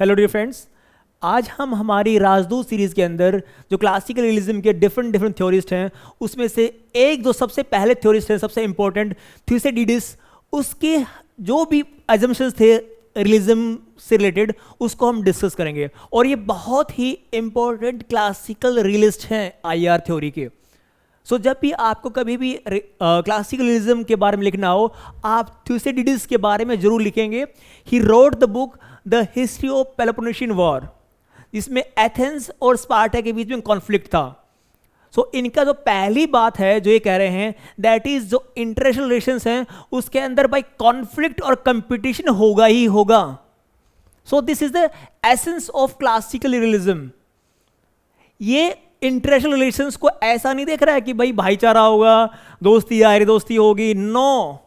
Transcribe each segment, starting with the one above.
Hello dear friends, आज हम हमारी राजदूत सीरीज़ के अंदर जो क्लासिकल रियलिज्म के डिफरेंट थ्योरिस्ट हैं उसमें से एक जो सबसे पहले थ्योरिस्ट हैं, सबसे इंपॉर्टेंट थ्यूसिडिडिस, उसके जो भी एजम्पशंस थे रियलिज्म से रिलेटेड उसको हम डिस्कस करेंगे। और ये बहुत ही इंपॉर्टेंट क्लासिकल रियलिस्ट हैं आईआर थ्योरी के। सो जब भी आपको कभी भी क्लासिकल रियलिज्म के बारे में लिखना हो, आप थ्यूसिडिडिस के बारे में जरूर लिखेंगे। He wrote the book the history of Peloponnesian war, जिसमें एथेंस और स्पार्टा के बीच में कॉन्फ्लिक्ट था। सो इनका जो पहली बात है जो ये कह रहे हैं, दैट इज जो इंटरनेशनल रिलेशंस हैं उसके अंदर भाई कॉन्फ्लिक्ट और कंपटीशन होगा ही होगा। So this is the essence of classical realism. ये इंटरनेशनल रिलेशंस को ऐसा नहीं देख रहा है कि भाई भाईचारा होगा, दोस्ती यारी दोस्ती होगी। No,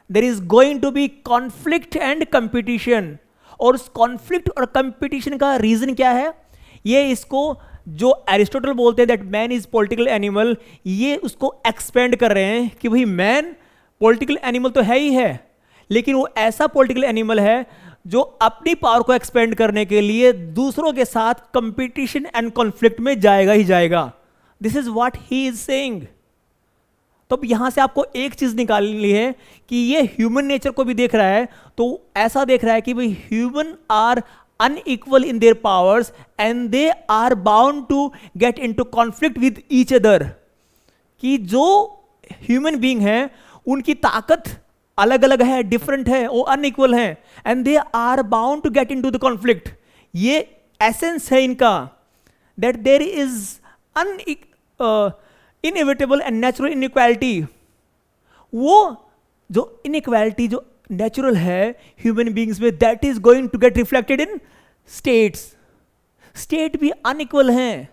there is going to be conflict and competition. और उस कॉन्फ्लिक्ट और कंपटीशन का रीजन क्या है? ये इसको जो एरिस्टोटल बोलते हैं that man is political animal, ये उसको एक्सपेंड कर रहे हैं कि भाई मैन पॉलिटिकल एनिमल तो है ही है, लेकिन वो ऐसा पॉलिटिकल एनिमल है जो अपनी पावर को एक्सपेंड करने के लिए दूसरों के साथ कंपटीशन एंड कॉन्फ्लिक्ट में जाएगा ही जाएगा। This is what he is saying. तो अब यहां से आपको एक चीज निकालनी है कि ये ह्यूमन नेचर को भी देख रहा है, तो ऐसा देख रहा है कि भाई human are unequal in their powers and they are bound to get into conflict with each other. कि जो ह्यूमन बीइंग है उनकी ताकत अलग अलग है, डिफरेंट है, वो अनइक्वल है and they are bound to get into the conflict. ये एसेंस है इनका, that there is inevitable and natural inequality. वो जो इनइक्वालिटी जो नेचुरल है ह्यूमन बीइंग्स में, that is going to get reflected in states. State भी अनइक्वल हैं,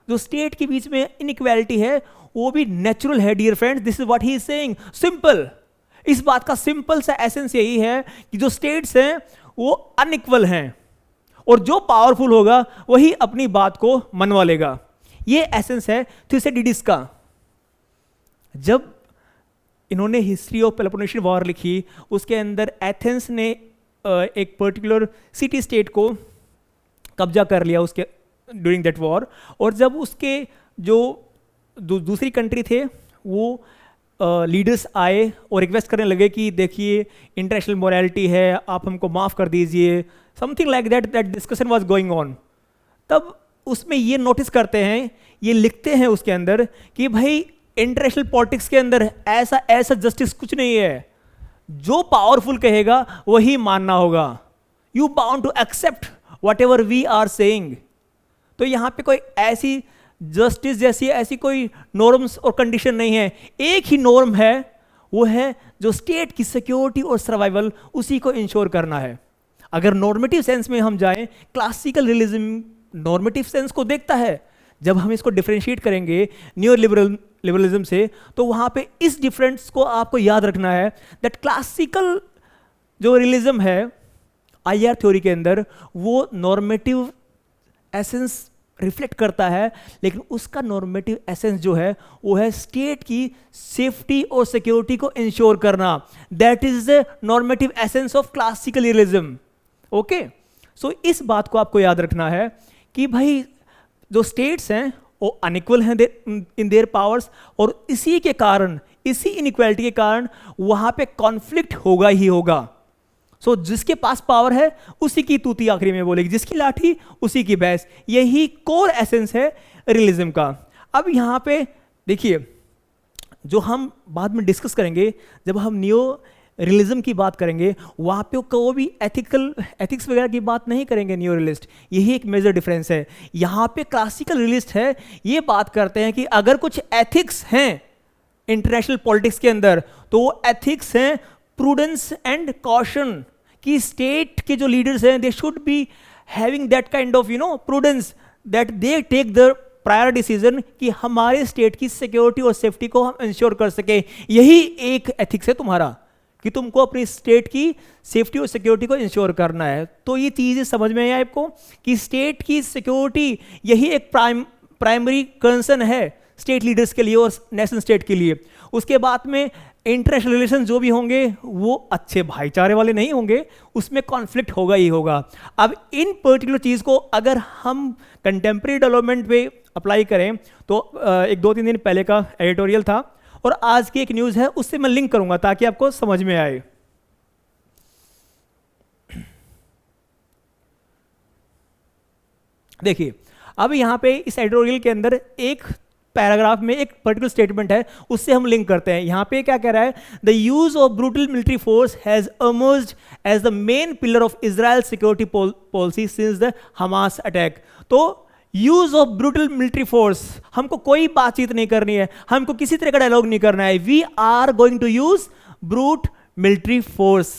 जो स्टेट के बीच में इनइक्वालिटी है वो भी नेचुरल है dear friends. This is what he is saying. Simple, इस बात का सिंपल सा एसेंस यही है कि जो स्टेट्स हैं वो अनइक्वल हैं और जो पावरफुल होगा वही अपनी बात को मनवा लेगा। ये एसेंस है थ्यूसिडिडिस का। जब इन्होंने हिस्ट्री ऑफ पेलोपोनेशियन वॉर लिखी, उसके अंदर एथेंस ने एक पर्टिकुलर सिटी स्टेट को कब्जा कर लिया उसके ड्यूरिंग दैट वॉर। और जब उसके जो दूसरी कंट्री थे वो लीडर्स आए और रिक्वेस्ट करने लगे कि देखिए इंटरनेशनल मोरालिटी है, आप हमको माफ़ कर दीजिए, something like that discussion was going on. तब उसमें ये नोटिस करते हैं, ये लिखते हैं उसके अंदर कि भाई इंटरनेशनल पॉलिटिक्स के अंदर ऐसा जस्टिस कुछ नहीं है। जो पावरफुल कहेगा वही मानना होगा। You bound to accept whatever we are saying. तो यहाँ पे कोई ऐसी जस्टिस जैसी ऐसी कोई नॉर्म्स और कंडीशन नहीं है। एक ही नॉर्म है, वो है जो स्टेट की सिक्योरिटी और सर्वाइवल, उसी को इंश्योर करना है। अगर नॉर्मेटिव सेंस में हम जाएं, क्लासिकल रियलिज्म नॉर्मेटिव सेंस को देखता है। जब हम इसको डिफरेंशिएट करेंगे न्यू लिबरलिज्म से, तो वहां पे इस डिफरेंस को आपको याद रखना है दैट क्लासिकल जो रियलिज्म है आईआर थ्योरी के अंदर, वो नॉर्मेटिव एसेंस रिफ्लेक्ट करता है, लेकिन उसका नॉर्मेटिव एसेंस जो है वो है स्टेट की सेफ्टी और सिक्योरिटी को इंश्योर करना। That is the normative essence of classical realism. Okay, so इस बात को आपको याद रखना है कि भाई जो स्टेट्स हैं वो अनइक्वल हैं इन देयर पावर्स, और इसी के कारण, इसी इनइक्वालिटी के कारण वहां पे कॉन्फ्लिक्ट होगा ही होगा। सो जिसके पास पावर है उसी की तूती आखिरी में बोलेगी, जिसकी लाठी उसी की भैंस। यही कोर एसेंस है रियलिज्म का। अब यहाँ पे देखिए, जो हम बाद में डिस्कस करेंगे जब हम न्यू रियलिज्म की बात करेंगे, वहाँ पे वो भी एथिक्स वगैरह की बात नहीं करेंगे न्यू रियलिस्ट। यही एक मेजर डिफरेंस है। यहाँ पे क्लासिकल रियलिस्ट है, ये बात करते हैं कि अगर कुछ एथिक्स हैं इंटरनेशनल पॉलिटिक्स के अंदर, तो वो एथिक्स हैं प्रूडेंस एंड कॉशन। कि स्टेट के जो लीडर्स हैं they should be having that kind of prudence, that they take the prior decision कि हमारे स्टेट की सिक्योरिटी और सेफ्टी को हम इंश्योर कर सके। यही एक एथिक्स है तुम्हारा, कि तुमको अपनी स्टेट की सेफ्टी और सिक्योरिटी को इंश्योर करना है। तो ये चीज़ें समझ में आई आपको कि स्टेट की सिक्योरिटी यही एक प्राइमरी कंसर्न है स्टेट लीडर्स के लिए और नेशन स्टेट के लिए। उसके बाद में इंटरनेशनल रिलेशन जो भी होंगे वो अच्छे भाईचारे वाले नहीं होंगे, उसमें कॉन्फ्लिक्ट होगा ही होगा। अब इन पर्टिकुलर चीज़ को अगर हम कंटेम्प्रेरी डेवलपमेंट पे अप्लाई करें तो एक 2-3 दिन पहले का एडिटोरियल था और आज की एक न्यूज़ है, उससे मैं लिंक करूंगा ताकि आपको समझ में आए। देखिए अब यहाँ पे इस एडिटोरियल के अंदर एक पैराग्राफ में एक पर्टिकुलर स्टेटमेंट है, उससे हम लिंक करते हैं। यहाँ पे क्या कह रहा है, the use of brutal military force has emerged as the main pillar of Israel security policy since the Hamas attack. तो use of brutal military force, हमको कोई बातचीत नहीं करनी है, हमको किसी तरह का डायलॉग नहीं करना है। We are going to use brute military force,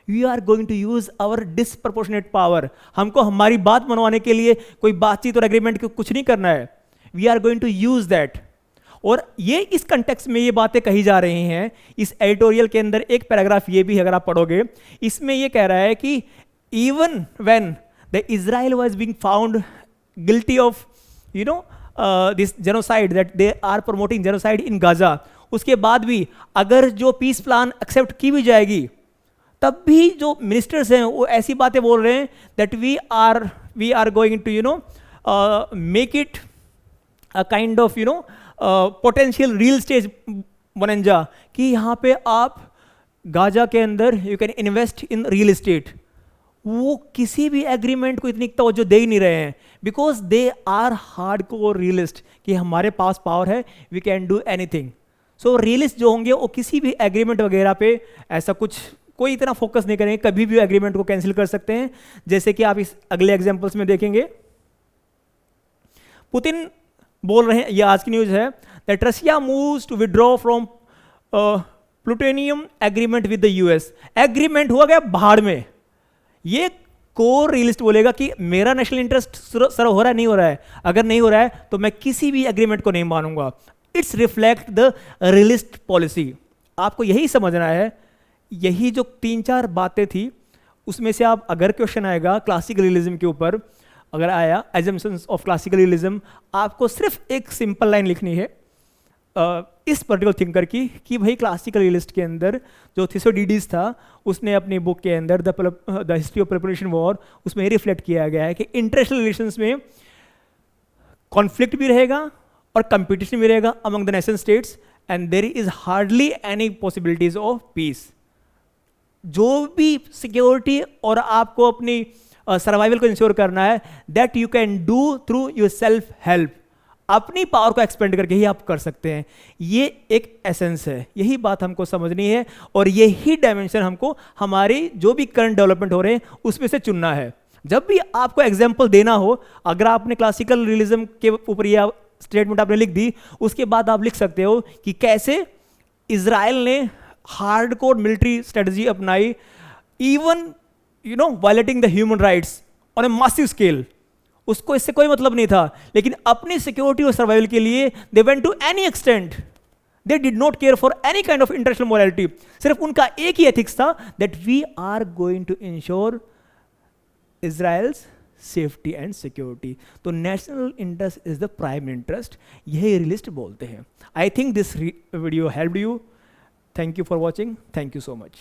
we are going to use our disproportionate power. हमको हमारी बात मनवाने के लिए कोई बातचीत और एग्रीमेंट को कुछ नहीं करना है, we are going to use that. और ये इस कंटेक्स्ट में ये बातें कही जा रही हैं। इस एडिटोरियल के अंदर एक पैराग्राफ ये भी अगर आप पढ़ोगे, इसमें ये कह रहा है कि even when the Israel was being found guilty of this genocide, that they are promoting genocide in Gaza, उसके बाद भी अगर जो पीस प्लान एक्सेप्ट की भी जाएगी, तब भी जो मिनिस्टर्स हैं वो ऐसी बातें बोल रहे हैं that we are going to make it a kind of potential real stage bonanza, कि यहाँ पे आप गाजा के अंदर you can invest in real estate. वो किसी भी एग्रीमेंट को इतनी तवज्जो दे ही नहीं रहे हैं, because they are hardcore realist कि हमारे पास पावर है, we can do anything. So realist जो होंगे वो किसी भी एग्रीमेंट वगैरह पे ऐसा कुछ कोई इतना फोकस नहीं करेंगे, कभी भी एग्रीमेंट को कैंसिल कर सकते हैं, जैसे कि आप इस अगले एग्जांपल्स में देखेंगे। पुतिन बोल रहे हैं, ये आज की न्यूज़ है, that Russia moves to withdraw from plutonium agreement with the US. Agreement हुआ गया भाड़ में। ये कोर रियलिस्ट बोलेगा कि मेरा नेशनल इंटरेस्ट सर्व हो रहा है, नहीं हो रहा है, अगर नहीं हो रहा है तो मैं किसी भी एग्रीमेंट को नहीं मानूंगा। It's reflect the realist policy. आपको यही समझना है। यही जो 3-4 बातें थी उसमें से आप अगर क्वेश्चन आएगा क्लासिकल रियलिज्म के ऊपर, अगर आया एजम्पशंस ऑफ क्लासिकल रियलिज्म, आपको सिर्फ एक सिंपल लाइन लिखनी है इस पर्टिकुलर थिंकर की कि भाई क्लासिकल रियलिस्ट के अंदर जो थिसोडीडीज था उसने अपनी बुक के अंदर the history of preparation war, उसमें रिफ्लेक्ट किया गया है कि इंटरनेशनल रिलेशंस में कॉन्फ्लिक्ट भी रहेगा और कंपटीशन भी रहेगा among the nation states, and there is hardly any possibilities of peace. जो भी सिक्योरिटी और आपको अपनी सर्वाइवल को इंश्योर करना है, that you can do through your self help. अपनी पावर को एक्सपेंड करके ही आप कर सकते हैं। ये एक एसेंस है, यही बात हमको समझनी है और यही डायमेंशन हमको हमारी जो भी करंट डेवलपमेंट हो रहे हैं उसमें से चुनना है। जब भी आपको एग्जाम्पल देना हो, अगर आपने क्लासिकल रियलिज्म के ऊपर यह स्टेटमेंट आपने लिख दी, उसके बाद आप लिख सकते हो कि कैसे इजराइल ने हार्डकोर मिलिट्री स्ट्रेटजी अपनाई, even violating the human rights on A massive scale. उसको इससे कोई मतलब नहीं था, लेकिन अपनी सिक्योरिटी और सर्वाइवल के लिए they went to any extent, they did not care for any kind of international morality. सिर्फ उनका एक ही एथिक्स था, that we are going to ensure Israel's safety and security. तो national interest is the prime interest, यही realist बोलते हैं। I think this video helped you. Thank you for watching. Thank you so much.